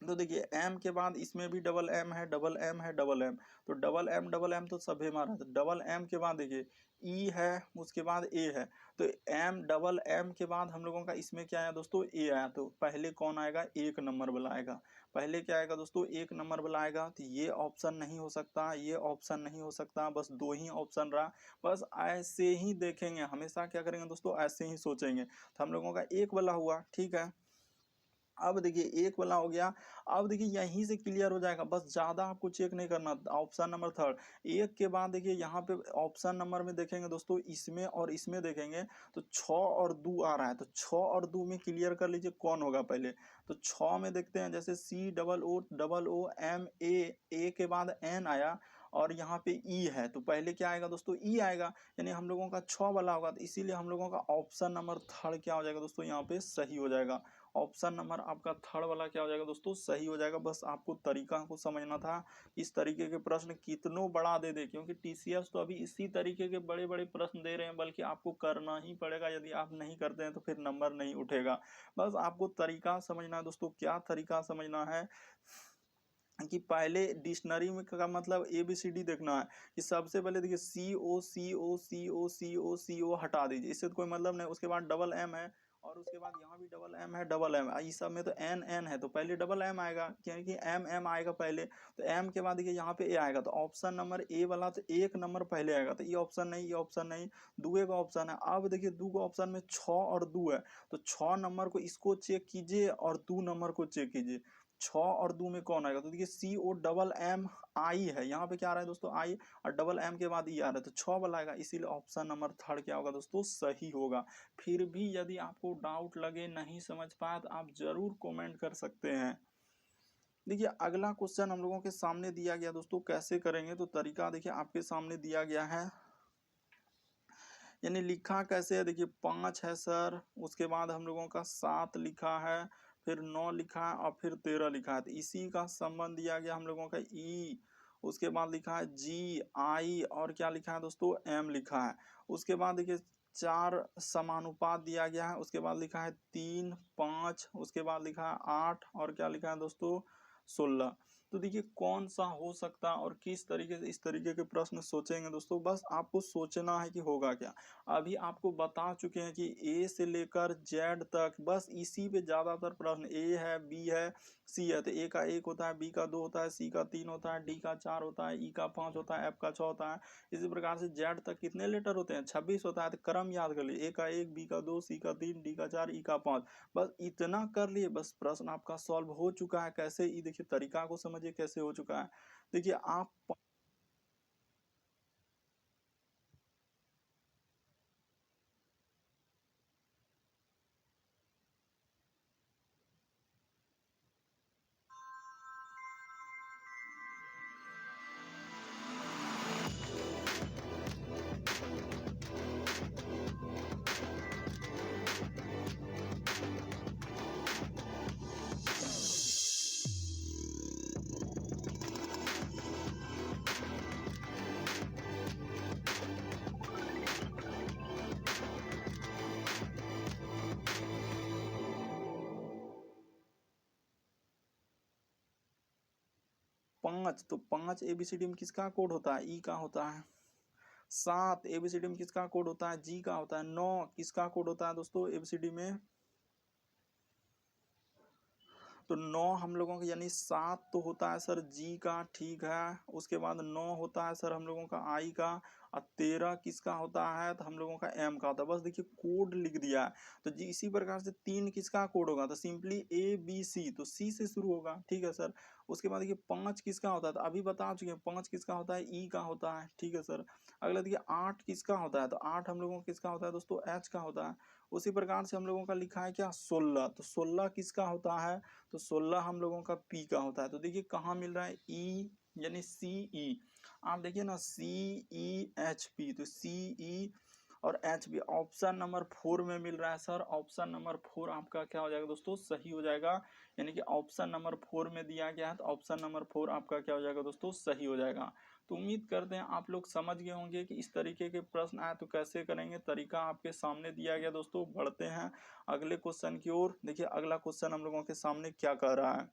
तो देखिए एम के बाद इसमें भी डबल एम है, डबल एम है, डबल एम, तो डबल एम तो सभी मारा, तो डबल एम के बाद देखिए ई है, उसके बाद ए है, तो एम डबल एम के बाद हम लोगों का इसमें क्या आया दोस्तों, ए आया, तो पहले कौन आएगा, 1 नंबर वाला आएगा, पहले क्या आएगा दोस्तों, 1 नंबर वाला आएगा, तो ये ऑप्शन नहीं हो सकता, ये ऑप्शन नहीं हो सकता, बस 2 ही ऑप्शन रहा। बस ऐसे ही देखेंगे, हमेशा क्या करेंगे दोस्तों, ऐसे ही सोचेंगे। तो हम लोगों का 1 वाला हुआ, ठीक है, अब देखिए 1 वाला हो गया। अब देखिए यहीं से क्लियर हो जाएगा, बस ज्यादा आपको चेक नहीं करना। ऑप्शन नंबर थर्ड, 1 के बाद देखिए यहाँ पे ऑप्शन नंबर में देखेंगे दोस्तों, इसमें और इसमें देखेंगे तो 6 और 2 आ रहा है, तो 6 और 2 में क्लियर कर लीजिए कौन होगा पहले। तो 6 में देखते हैं, जैसे COO ए के बाद एन आया, और यहाँ पे ई है, तो पहले क्या आएगा दोस्तों, ई आएगा, यानी हम लोगों का 6 वाला होगा, तो इसीलिए हम लोगों का ऑप्शन नंबर थर्ड क्या हो जाएगा दोस्तों, यहाँ पे सही हो जाएगा। ऑप्शन नंबर आपका थर्ड वाला क्या हो जाएगा दोस्तों, सही हो जाएगा। बस आपको तरीका को समझना था, इस तरीके के प्रश्न कितनों बड़ा दे दे, क्योंकि टीसीएस तो अभी इसी तरीके के बड़े बड़े प्रश्न दे रहे हैं, बल्कि आपको करना ही पड़ेगा, यदि आप नहीं करते हैं तो फिर नंबर नहीं उठेगा। बस आपको तरीका समझना है दोस्तों। क्या तरीका समझना है कि पहले डिक्शनरी में का मतलब ABCD देखना है, कि सबसे पहले देखिए CO हटा दीजिए, इससे तो कोई मतलब नहीं। उसके बाद डबल एम है, और उसके बाद यहाँ भी डबल एम है, डबल एम, इस सब में तो एन है, तो पहले डबल एम आएगा, क्योंकि एम आएगा पहले, तो एम के बाद देखिए यहाँ पे ए आएगा, तो ऑप्शन नंबर ए वाला तो 1 नंबर पहले आएगा, तो ये ऑप्शन नहीं, ये ऑप्शन नहीं, दुए का ऑप्शन है। अब देखिए दू का ऑप्शन में 6 और 2 है, तो 6 नंबर को इसको चेक कीजिए और 2 नंबर को चेक कीजिए, 6 और 2 में कौन आएगा, तो देखिए COMM आई है, यहाँ पे क्या आ रहा है दोस्तों, आई, और डबल एम के बाद ई आ रहा है, तो 6 वाला आएगा, इसीलिए ऑप्शन नंबर थर्ड क्या होगा दोस्तों, सही होगा। फिर भी यदि आपको डाउट लगे, नहीं समझ पाए, तो आप जरूर कमेंट कर सकते हैं। देखिए अगला क्वेश्चन हम लोगों के सामने दिया गया दोस्तों, कैसे करेंगे, तो तरीका देखिए आपके सामने दिया गया है, यानी लिखा कैसे है, देखिए 5 है सर, उसके बाद हम लोगों का 7 लिखा है, फिर 9 लिखा है, और फिर 13 लिखा है, तो इसी का संबंध दिया गया हम लोगों का ई, उसके बाद लिखा है GI, और क्या लिखा है दोस्तों, M लिखा है। उसके बाद देखिए 4 समानुपात दिया गया है, उसके बाद लिखा है 3 5, उसके बाद लिखा है 8, और क्या लिखा है दोस्तों, 16। तो देखिए कौन सा हो सकता है और किस तरीके से इस तरीके के प्रश्न सोचेंगे दोस्तों, बस आपको सोचना है कि होगा क्या। अभी आपको बता चुके हैं कि ए से लेकर जेड तक बस इसी पे ज्यादातर प्रश्न, ए है, बी है, सी है, तो ए का 1 होता है, बी का 2 होता है, सी का 3 होता है, डी का 4 होता है, ई का 5 होता है, एफ का 6 होता है। इसी प्रकार से जेड तक कितने लेटर होते हैं, 26 होता है। तो क्रम याद कर लिए, ए का 1, बी का 2, सी का 3, डी का 4, ई का 5। बस इतना कर लिए, बस प्रश्न आपका सॉल्व हो चुका है। कैसे, ये देखिए तरीका को समझिए कैसे हो चुका है। देखिए आप 5, तो 5 एबीसीडी में किसका कोड होता है, ई का होता है। 7 एबीसीडी में किसका कोड होता है, जी का होता है। 9 किसका कोड होता है दोस्तों एबीसीडी में, तो 9 हम लोगों का यानी 7 तो होता है सर जी का, ठीक है। उसके बाद 9 होता है सर हम लोगों का आई का, और 13 किसका होता है, तो हम लोगों का एम का होता है। बस देखिए कोड लिख दिया है। तो जी इसी प्रकार से 3 किसका कोड होगा, तो सिंपली ए बी सी, तो सी से शुरू होगा, ठीक है सर। उसके बाद देखिए 5 किसका होता है, तो अभी बता चुके हैं 5 किसका होता है, ई का होता है, ठीक है सर। अगला देखिए 8 किसका होता है, तो 8 हम लोगों का किसका होता है दोस्तों, एच का होता है। उसी प्रकार से हम लोगों का लिखा है क्या, 16, तो 16 किसका होता है, तो 16 हम लोगों का पी का होता है। तो देखिए कहाँ मिल रहा है, ई यानी सी ई, आप देखिए ना सी ई एच पी, तो सी ई और एच बी ऑप्शन नंबर 4 में मिल रहा है सर। ऑप्शन नंबर 4 आपका क्या हो जाएगा दोस्तों, सही हो जाएगा। यानी कि ऑप्शन नंबर 4 में दिया गया है, तो ऑप्शन नंबर 4 आपका क्या हो जाएगा दोस्तों, सही हो जाएगा। तो उम्मीद करते हैं आप लोग समझ गए होंगे कि इस तरीके के प्रश्न आए तो कैसे करेंगे। तरीका आपके सामने दिया गया दोस्तों। बढ़ते हैं अगले क्वेश्चन की ओर। देखिए अगला क्वेश्चन हम लोगों के सामने क्या कह रहा है।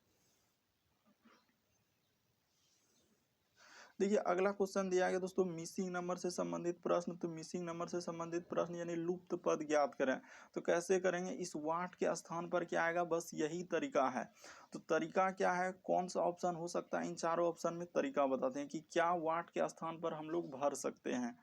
देखिए अगला क्वेश्चन दिया गया दोस्तों, मिसिंग नंबर से संबंधित प्रश्न। तो मिसिंग नंबर से संबंधित प्रश्न यानी लुप्त पद ज्ञात करें। तो कैसे करेंगे, इस वाट के स्थान पर क्या आएगा, बस यही तरीका है। तो तरीका क्या है, कौन सा ऑप्शन हो सकता है, इन चारों ऑप्शन में तरीका बताते हैं कि क्या वाट के स्थान पर हम लोग भर सकते हैं।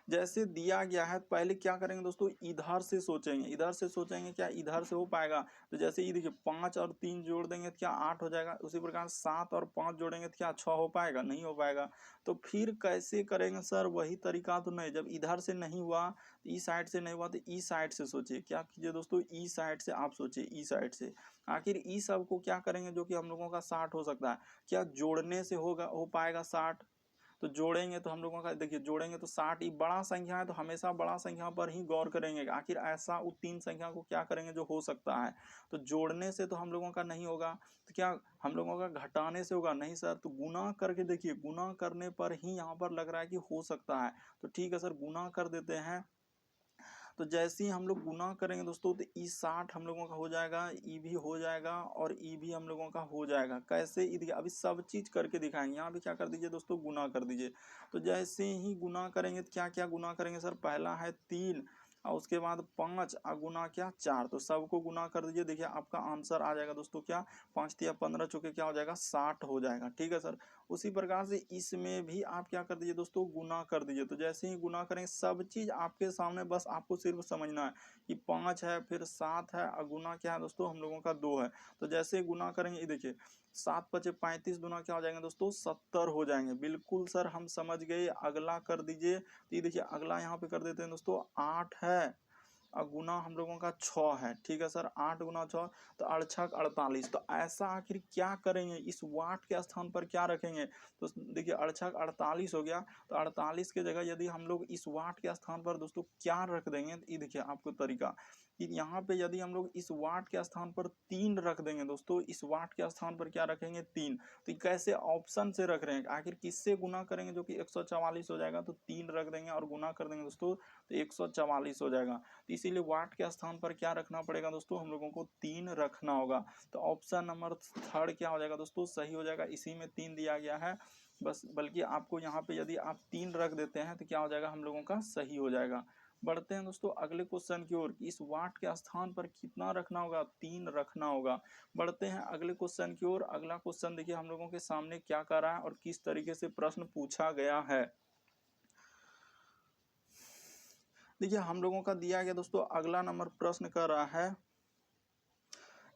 जैसे दिया गया है, पहले क्या करेंगे दोस्तों, इधर से सोचेंगे। इधर से सोचेंगे क्या इधर से हो पाएगा, तो जैसे ये देखिए 5 और 3 जोड़ देंगे तो क्या 8 हो जाएगा। उसी प्रकार 7 और 5 जोड़ेंगे तो क्या 6 हो पाएगा, नहीं हो पाएगा। तो फिर कैसे करेंगे सर, वही तरीका तो नहीं। जब इधर से नहीं हुआ, ई साइड से नहीं हुआ, तो ई साइड से सोचिए। क्या कीजिए दोस्तों, ई साइड से आप सोचिए, ई साइड से। आखिर ई सब को क्या करेंगे जो कि हम लोगों का 60 हो सकता है, क्या जोड़ने से होगा, हो पाएगा 60। तो जोड़ेंगे तो हम लोगों का देखिए, जोड़ेंगे तो 60, ये बड़ा संख्या है तो हमेशा बड़ा संख्या पर ही गौर करेंगे। आखिर ऐसा वो 3 संख्या को क्या करेंगे जो हो सकता है। तो जोड़ने से तो हम लोगों का नहीं होगा, तो क्या हम लोगों का घटाने से होगा, नहीं सर। तो गुना करके देखिए, गुना करने पर ही यहाँ पर लग रहा है कि हो सकता है। तो ठीक है सर, गुना कर देते हैं। तो जैसे ही हम लोग गुना करेंगे दोस्तों, तो ई 60 हम लोगों का हो जाएगा, ई भी हो जाएगा और ई भी हम लोगों का हो जाएगा। कैसे, ई देखिए अभी सब चीज करके दिखाएंगे। यहाँ भी क्या कर दीजिए दोस्तों, गुना कर दीजिए। तो जैसे ही गुना करेंगे तो क्या क्या गुना करेंगे सर, पहला है 3 और उसके बाद 5 और गुना क्या 4, तो सबको गुना कर दीजिए। देखिए आपका आंसर आ जाएगा दोस्तों क्या, 5 या 15 चुके क्या हो जाएगा, 60 हो जाएगा, ठीक है सर। उसी प्रकार से इसमें भी आप क्या कर दीजिए दोस्तों, गुना कर दीजिए। तो जैसे ही गुना करेंगे, सब चीज आपके सामने, बस आपको सिर्फ समझना है कि 5 है, फिर 7 है और गुना क्या है दोस्तों, हम लोगों का 2 है। तो जैसे ही गुना करेंगे, ये देखिए 7 पचे 35, गुना क्या हो जाएंगे दोस्तों, 70 हो जाएंगे। बिल्कुल सर, हम समझ गए। अगला कर दीजिए। तो ये देखिए अगला यहाँ पे कर देते हैं दोस्तों, 8 है और गुना हम लोगों का 6 है, ठीक है सर। 8 गुना 6 तो 8 48। तो ऐसा आखिर क्या करेंगे, इस वाट के स्थान पर क्या रखेंगे। तो देखिए 8 48 हो गया, तो 48 के जगह यदि हम लोग इस वाट के स्थान पर दोस्तों क्या रख देंगे, तो ये देखिए आपको तरीका कि यहाँ पे यदि हम लोग इस वाट के स्थान पर 3 रख देंगे दोस्तों, इस वाट के स्थान पर क्या रखेंगे, 3। तो कैसे ऑप्शन से रख रहे हैं, आखिर किससे गुना करेंगे जो कि 144 हो जाएगा, तो 3 रख देंगे और गुना कर देंगे दोस्तों, तो 144 हो जाएगा। तो इसी इसीलिए वाट के स्थान पर क्या रखना पड़ेगा दोस्तों, हम लोगों को 3 रखना होगा। तो ऑप्शन नंबर थर्ड क्या हो जाएगा दोस्तों, सही हो जाएगा। इसी में 3 दिया गया है बस, बल्कि आपको यहाँ पे यदि आप 3 रख देते हैं तो क्या हो जाएगा, हम लोगों का सही हो जाएगा। बढ़ते हैं दोस्तों अगले क्वेश्चन की ओर। इस वाट के स्थान पर कितना रखना होगा, 3 रखना होगा। बढ़ते हैं अगले क्वेश्चन की ओर। अगला क्वेश्चन देखिए हम लोगों के सामने क्या कर रहा है और किस तरीके से प्रश्न पूछा गया है। देखिए हम लोगों का दिया गया दोस्तों अगला नंबर प्रश्न कर रहा है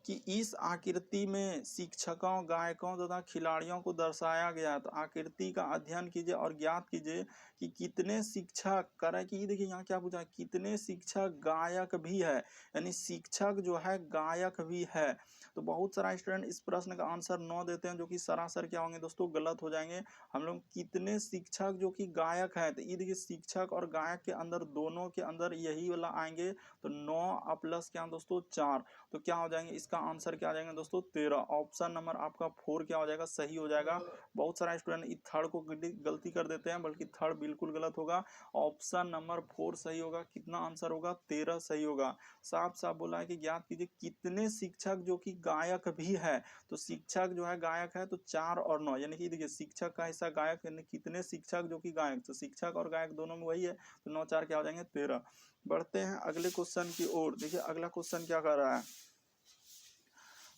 कि इस आकृति में शिक्षकों, गायकों तथा खिलाड़ियों को दर्शाया गया है। तो आकृति का अध्ययन कीजिए और ज्ञात कीजिए कि कितने शिक्षक, करें कि देखिए यहाँ क्या पूछा है, कितने शिक्षक गायक भी है, यानी शिक्षक जो है गायक भी है। तो बहुत सारा स्टूडेंट इस प्रश्न का आंसर 9 देते हैं, जो कि सरासर क्या होंगे दोस्तों, गलत हो जाएंगे। हम लोग कितने शिक्षक जो कि गायक है, तो ये देखिए शिक्षक और गायक के अंदर, दोनों के अंदर यही वाला आएंगे। तो 9 प्लस क्या दोस्तों 4, तो क्या हो जाएंगे, इसका आंसर क्या आ जाएगा दोस्तों 13। ऑप्शन नंबर आपका 4 क्या हो जाएगा, सही हो जाएगा। बहुत सारा स्टूडेंट इस थर्ड को गलती कर देते हैं, बल्कि थर्ड बिल्कुल गलत होगा। ऑप्शन नंबर 4 सही होगा। कितना आंसर होगा, 13 सही होगा। साफ साफ बोला है कि ज्ञात कीजिए कितने शिक्षक जो कि गायक भी है। तो शिक्षक जो है गायक है, तो 4 और 9, यानी कि देखिए शिक्षक का हिस्सा गायक, यानी कितने शिक्षक जो कि गायक, तो शिक्षक और गायक दोनों में वही है। तो 9 4 क्या हो जाएंगे 13। बढ़ते हैं अगले क्वेश्चन की ओर। देखिए अगला क्वेश्चन क्या कर रहा है।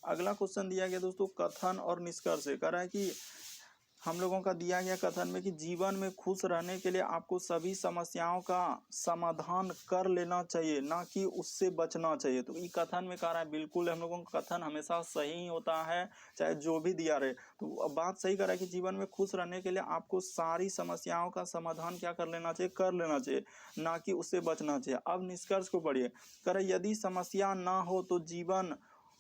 अगला क्वेश्चन दिया गया दोस्तों कथन और निष्कर्ष। कह रहा है कि हम लोगों का दिया गया कथन में कि जीवन में खुश रहने के लिए आपको सभी समस्याओं का समाधान कर लेना चाहिए, ना कि उससे बचना चाहिए। तो ये कथन में कह रहा है, बिल्कुल हम लोगों का कथन हमेशा सही ही होता है, चाहे जो भी दिया रहे। तो अब बात सही कर रहा है कि जीवन में खुश रहने के लिए आपको सारी समस्याओं का समाधान क्या कर लेना चाहिए, कर लेना चाहिए, ना कि उससे बचना चाहिए। अब निष्कर्ष को पढ़िए। कह रहे यदि समस्या ना हो तो जीवन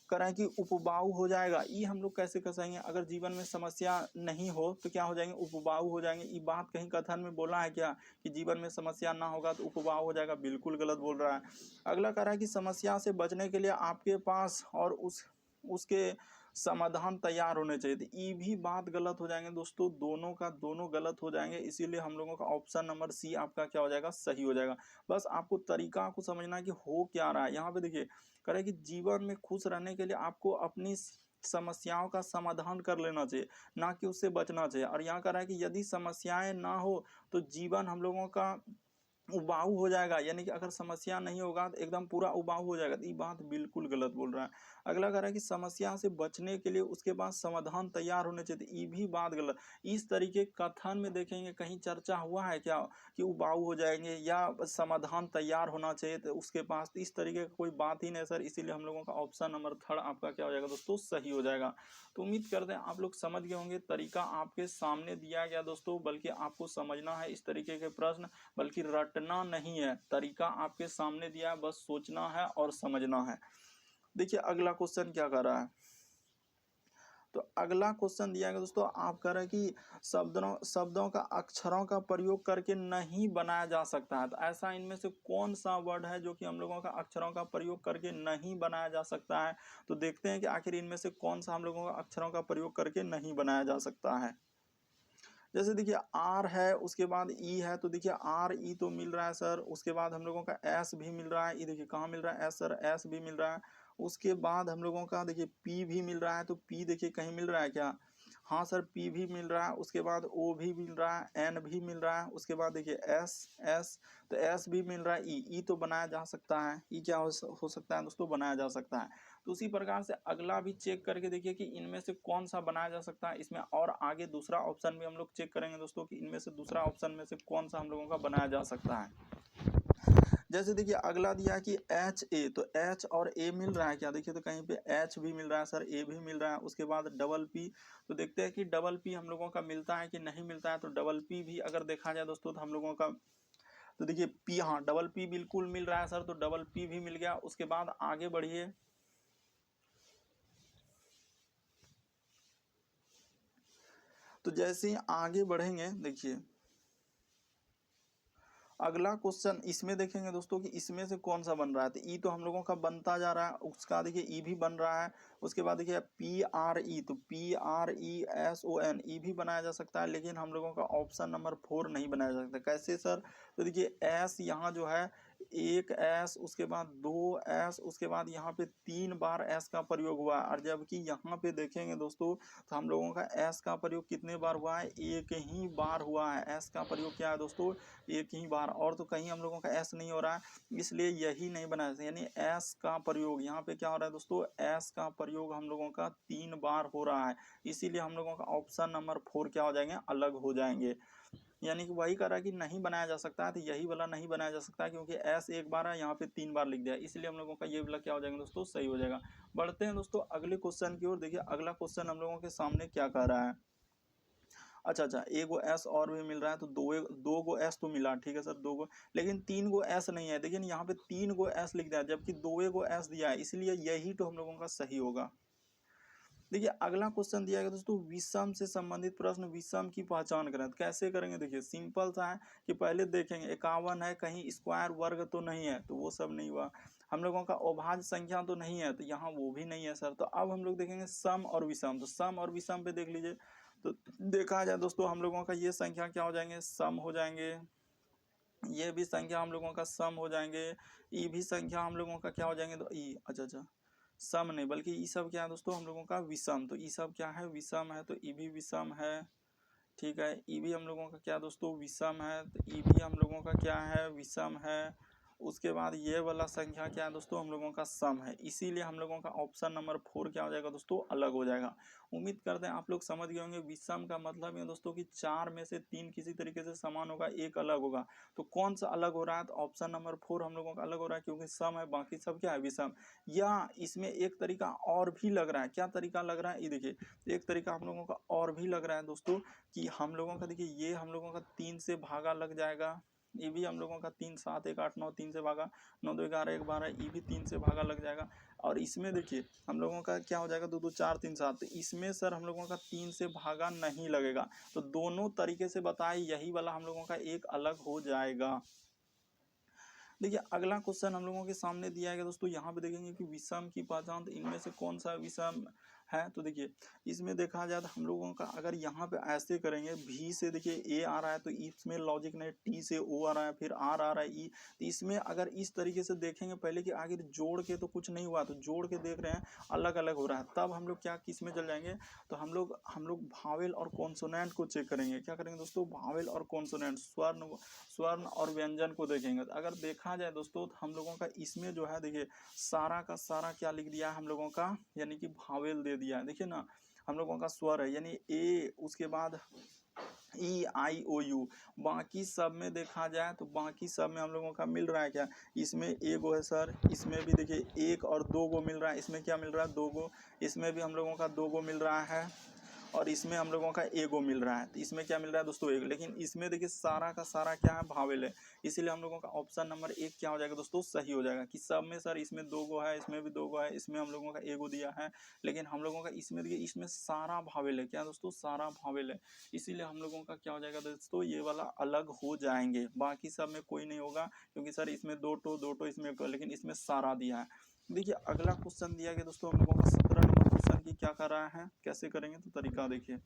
करें कि उपबाऊ हो जाएगा। ये हम लोग कैसे कर सकेंगे, अगर जीवन में समस्या नहीं हो तो क्या हो जाएंगे, उपबाऊ हो जाएंगे। ये बात कहीं कथन में बोला है क्या कि जीवन में समस्या ना होगा तो उपबाऊ हो जाएगा, बिल्कुल गलत बोल रहा है। अगला कह रहा है कि समस्या से बचने के लिए आपके पास और उसके समाधान तैयार होने चाहिए। तो ये भी बात गलत हो जाएंगे दोस्तों, दोनों का दोनों गलत हो जाएंगे। इसीलिए हम लोगों का ऑप्शन नंबर सी आपका क्या हो जाएगा, सही हो जाएगा। बस आपको तरीका को समझना है कि हो क्या रहा है। यहाँ पे देखिए कह रहा है कि जीवन में खुश रहने के लिए आपको अपनी समस्याओं का समाधान कर लेना चाहिए, ना कि उससे बचना चाहिए। और यहाँ कह रहा है कि यदि समस्याएं ना हो तो जीवन हम लोगों का उबाऊ हो जाएगा, यानी कि अगर समस्या नहीं होगा तो एकदम पूरा उबाऊ हो जाएगा। तो ये बात बिल्कुल गलत बोल रहा है। अगला कह रहा है कि समस्या से बचने के लिए उसके पास समाधान तैयार होने चाहिए। ये भी बात गलत। इस तरीके कथन में देखेंगे कहीं चर्चा हुआ है क्या कि उबाऊ हो जाएंगे या समाधान तैयार होना चाहिए तो उसके पास, तो इस तरीके का कोई बात ही नहीं सर। इसीलिए हम लोगों का ऑप्शन नंबर थर्ड आपका क्या हो जाएगा दोस्तों, सही हो जाएगा। तो उम्मीद करते हैं आप लोग समझ गए होंगे। तरीका आपके सामने दिया गया दोस्तों, बल्कि आपको समझना है इस तरीके के प्रश्न, बल्कि रटना नहीं है। तरीका आपके सामने दिया है, बस सोचना है और समझना है। देखिए अगला क्वेश्चन क्या कर रहा है। तो अगला क्वेश्चन दिया गया दोस्तों, आप कह रहे हैं कि शब्दों का अक्षरों का प्रयोग करके नहीं बनाया जा सकता है। तो ऐसा इनमें से कौन सा वर्ड है जो कि हम लोगों का अक्षरों का प्रयोग करके नहीं बनाया जा सकता है। तो देखते हैं कि आखिर इनमें से कौन सा हम लोगों का अक्षरों का प्रयोग करके नहीं बनाया जा सकता है। जैसे देखिए आर है, उसके बाद ई है। तो देखिए आर ई तो मिल रहा है सर। उसके बाद हम लोगों का एस भी मिल रहा है। ये देखिए कहाँ मिल रहा है, एस सर, एस भी मिल रहा है। उसके बाद हम लोगों का देखिए पी भी मिल रहा है। तो पी देखिए कहीं मिल रहा है क्या, हाँ सर पी भी मिल रहा है। उसके बाद ओ भी मिल रहा है, एन भी मिल रहा है। उसके बाद देखिए एस एस, तो एस भी मिल रहा है। ई तो बनाया जा सकता है। ई क्या हो सकता है दोस्तों, बनाया जा सकता है। तो उसी प्रकार से अगला भी चेक करके देखिए कि इनमें से कौन सा बनाया जा सकता है। इसमें और आगे दूसरा ऑप्शन भी हम लोग चेक करेंगे दोस्तों कि इनमें से दूसरा ऑप्शन में से कौन सा हम लोगों का बनाया जा सकता है। जैसे देखिए अगला दिया कि एच ए, तो एच और ए मिल रहा है क्या, देखिए तो कहीं पे एच भी मिल रहा है सर, ए भी मिल रहा है। उसके बाद डबल पी, तो देखते हैं कि डबल पी हम लोगों का मिलता है कि नहीं मिलता है। तो डबल पी भी अगर देखा जाए दोस्तों तो हम लोगों का, तो देखिए पी, हाँ डबल पी बिल्कुल मिल रहा है सर। तो डबल पी भी मिल गया। उसके बाद आगे बढ़िए। तो जैसे ही आगे बढ़ेंगे देखिए अगला क्वेश्चन इसमें देखेंगे दोस्तों कि इसमें से कौन सा बन रहा है। तो ई तो हम लोगों का बनता जा रहा है, उसका देखिए ई भी बन रहा है। उसके बाद देखिए पी आर ई, तो P R E S O N, E भी बनाया जा सकता है। लेकिन हम लोगों का ऑप्शन नंबर 4 नहीं बनाया जा सकता। कैसे सर, तो देखिए एस यहाँ जो है एक एस, उसके बाद 2 एस, उसके बाद यहाँ पे 3 बार एस का प्रयोग हुआ है। और जबकि यहाँ पे देखेंगे दोस्तों तो हम लोगों का एस का प्रयोग कितने बार हुआ है, एक ही बार हुआ है। एस का प्रयोग क्या है दोस्तों, एक ही बार, और तो कहीं हम लोगों का एस नहीं हो रहा है, इसलिए यही नहीं बनाया। यानी एस का प्रयोग यहाँ पे क्या हो रहा है दोस्तों, एस का प्रयोग हम लोगों का 3 बार हो रहा है, इसीलिए हम लोगों का ऑप्शन नंबर 4 क्या हो जाएंगे, अलग हो जाएंगे। यानी कि वही कह रहा है कि नहीं बनाया जा सकता है, तो यही वाला नहीं बनाया जा सकता है, क्योंकि एस एक बार है, यहाँ पे 3 बार लिख दिया, इसलिए हम लोगों का ये वाला क्या हो जाएगा दोस्तों, सही हो जाएगा। बढ़ते हैं दोस्तों अगले क्वेश्चन की ओर। देखिए अगला क्वेश्चन हम लोगों के सामने क्या कह रहा है। अच्छा, एक गो एस और भी मिल रहा है, तो दो गो एस तो मिला, ठीक है सर, दो गो, लेकिन 3 गो एस नहीं है। देखिए यहाँ पे 3 गो एस लिख दिया है, जबकि 2 गो एस दिया है, इसलिए यही तो हम लोगों का सही होगा। देखिए अगला क्वेश्चन दिया गया दोस्तों, विषम से संबंधित प्रश्न, विषम की पहचान करें। तो कैसे करेंगे, देखिए सिंपल सा है कि पहले देखेंगे 51 है, कहीं स्क्वायर वर्ग तो नहीं है, तो वो सब नहीं हुआ। हम लोगों का अभाज्य संख्या तो नहीं है, तो यहाँ वो भी नहीं है सर। तो अब हम लोग देखेंगे सम और विषम। तो सम और विषम पे देख लीजिए, तो देखा जाए दोस्तों हम लोगों का ये संख्या क्या हो जाएंगे, सम हो जाएंगे, ये भी संख्या हम लोगों का सम हो जाएंगे, ई भी संख्या हम लोगों का क्या हो जाएंगे, तो ई, अच्छा, सम नहीं बल्कि ई सब क्या है दोस्तों, हम लोगों का विषम। तो ई सब क्या है, विषम है, तो ई भी विषम है, ठीक है। ई भी हम लोगों का क्या दोस्तों, विषम है, तो ई भी हम लोगों का क्या है, विषम है। उसके बाद ये वाला संख्या क्या है दोस्तों, हम लोगों का सम है, इसीलिए हम लोगों का ऑप्शन नंबर 4 क्या हो जाएगा दोस्तों, अलग हो जाएगा। उम्मीद करते हैं आप लोग समझ गए होंगे। विषम का मतलब है दोस्तों कि 4 में से 3 किसी तरीके से समान होगा, एक अलग होगा। तो कौन सा अलग हो रहा है, तो ऑप्शन नंबर 4 हम लोगों का अलग हो रहा है, क्योंकि सम है, बाकी सब क्या है, विषम। या इसमें एक तरीका और भी लग रहा है, क्या तरीका लग रहा है, ये देखिए एक तरीका हम लोगों का और भी लग रहा है दोस्तों, कि हम लोगों का देखिए ये हम लोगों का 3 से भागा लग जाएगा, ये भी हम लोगों का 3, 7, 1, 8, 9, 3 से भागा, 9, 2, 11, 1, 12, ये भी 3 से भागा लग जाएगा। और इसमें देखिए हम लोगों का क्या हो जाएगा, 2, 2, 4, 3, 7, तो इसमें सर हम लोगों का 3 से भागा नहीं लगेगा। तो दोनों तरीके से बताए, यही वाला हम लोगों का एक अलग हो जाएगा। देखिए अगला क्वेश्चन हम लोगों के सामने दिया गया दोस्तों, यहाँ पे देखेंगे कि विषम की पहचान, तो इनमें से कौन सा विषम है। तो देखिए इसमें देखा जाए तो हम लोगों का अगर यहाँ पे ऐसे करेंगे, भी से देखिए ए आ रहा है, तो इसमें लॉजिक नहीं, टी से ओ आ रहा है, फिर आर आ रहा है, ई, तो इसमें अगर इस तरीके से देखेंगे पहले कि आगे जोड़ के तो कुछ नहीं हुआ, तो जोड़ के देख रहे हैं अलग अलग हो रहा है, तब हम लोग क्या किस में चल जाएंगे, तो हम लोग भावेल और कॉन्सोनेंट को चेक करेंगे। क्या करेंगे दोस्तों, भावेल और कॉन्सोनेंट, स्वर्ण और व्यंजन को देखेंगे। तो अगर देखा जाए दोस्तों तो हम लोगों का इसमें जो है देखिए सारा का सारा क्या लिख दिया है हम लोगों का, यानी कि भावेल दे दिया है। देखिए ना हम लोगों का स्वर है, यानी ए, उसके बाद ई, आई, ओ, यू। बाकी सब में देखा जाए तो बाकी सब में हम लोगों का मिल रहा है क्या, इसमें ए गो है सर, इसमें भी देखिए 1 और 2 गो मिल रहा है, इसमें क्या मिल रहा है, 2 गो, इसमें भी हम लोगों का 2 गो मिल रहा है, और इसमें हम लोगों का एगो मिल रहा है। तो इसमें क्या मिल रहा है दोस्तों, एक। लेकिन इसमें देखिए सारा का सारा क्या है, भावेल है, इसीलिए हम लोगों का ऑप्शन नंबर 1 क्या हो जाएगा दोस्तों, सही हो जाएगा। कि सब में सर इसमें 2 गो है, इसमें भी 2 गो है, इसमें हम लोगों का एगो दिया है, लेकिन हम लोगों का इसमें देखिए इसमें सारा भावेल है, क्या दोस्तों, सारा भावेल है, इसीलिए हम लोगों का क्या हो जाएगा दोस्तों, ये वाला अलग हो जाएंगे। बाकी सब में कोई नहीं होगा, क्योंकि सर इसमें 2 इसमें, लेकिन इसमें सारा दिया है। देखिए अगला क्वेश्चन दिया गया दोस्तों हम लोगों का 17 नंबर क्वेश्चन की क्या कर रहा है, कैसे करेंगे, तो तरीका देखिए।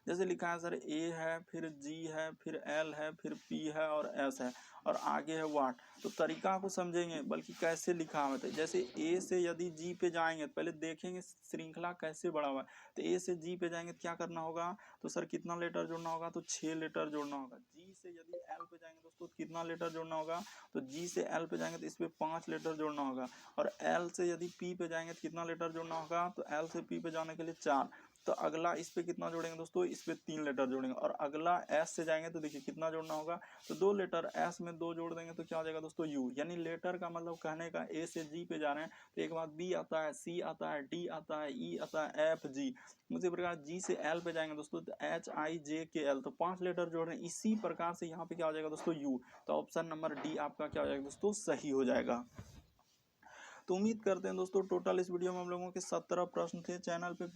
जैसे लिखा है सर ए है, फिर जी है, फिर एल है, फिर पी है और एस है, और आगे है वाट। तो तरीका को समझेंगे, बल्कि कैसे लिखा हुआ है। जैसे ए से यदि जी पे जाएंगे तो पहले देखेंगे श्रृंखला कैसे बढ़ा हुआ है। तो ए से जी पे जाएंगे तो क्या करना होगा, तो सर कितना लेटर जोड़ना होगा, तो 6 लेटर जोड़ना होगा। जी से यदि एल पे जाएंगे दोस्तों तो कितना लेटर जोड़ना होगा, तो जी से एल पे जाएंगे तो इस पे 5 लेटर जोड़ना होगा। और एल से यदि पी पे जाएंगे तो कितना लेटर जोड़ना होगा, तो एल से पी पे जाने के लिए 4। तो अगला इस पे कितना जोड़ेंगे दोस्तों, इस पे 3 लेटर जोड़ेंगे। और अगला एस से जाएंगे तो देखिए कितना जोड़ना होगा, तो 2 लेटर, एस में 2 जोड़ देंगे तो क्या हो जाएगा दोस्तों, यू। यानी लेटर का मतलब कहने का ए से जी पे जा रहे हैं तो एक बार बी आता है, सी आता है, डी आता है, ई आता है, एफ, जी। उसी प्रकार जी से एल पे जाएंगे दोस्तों तो एच, आई, जे, के, एल, तो 5 लेटर जोड़ रहे हैं। इसी प्रकार से यहाँ पे क्या हो जाएगा दोस्तों, यू। तो ऑप्शन नंबर डी आपका क्या हो जाएगा दोस्तों, सही हो जाएगा। तो उम्मीद करते हैं दोस्तों टोटल इस वीडियो में हम लोगों के 17 प्रश्न थे। चैनल पे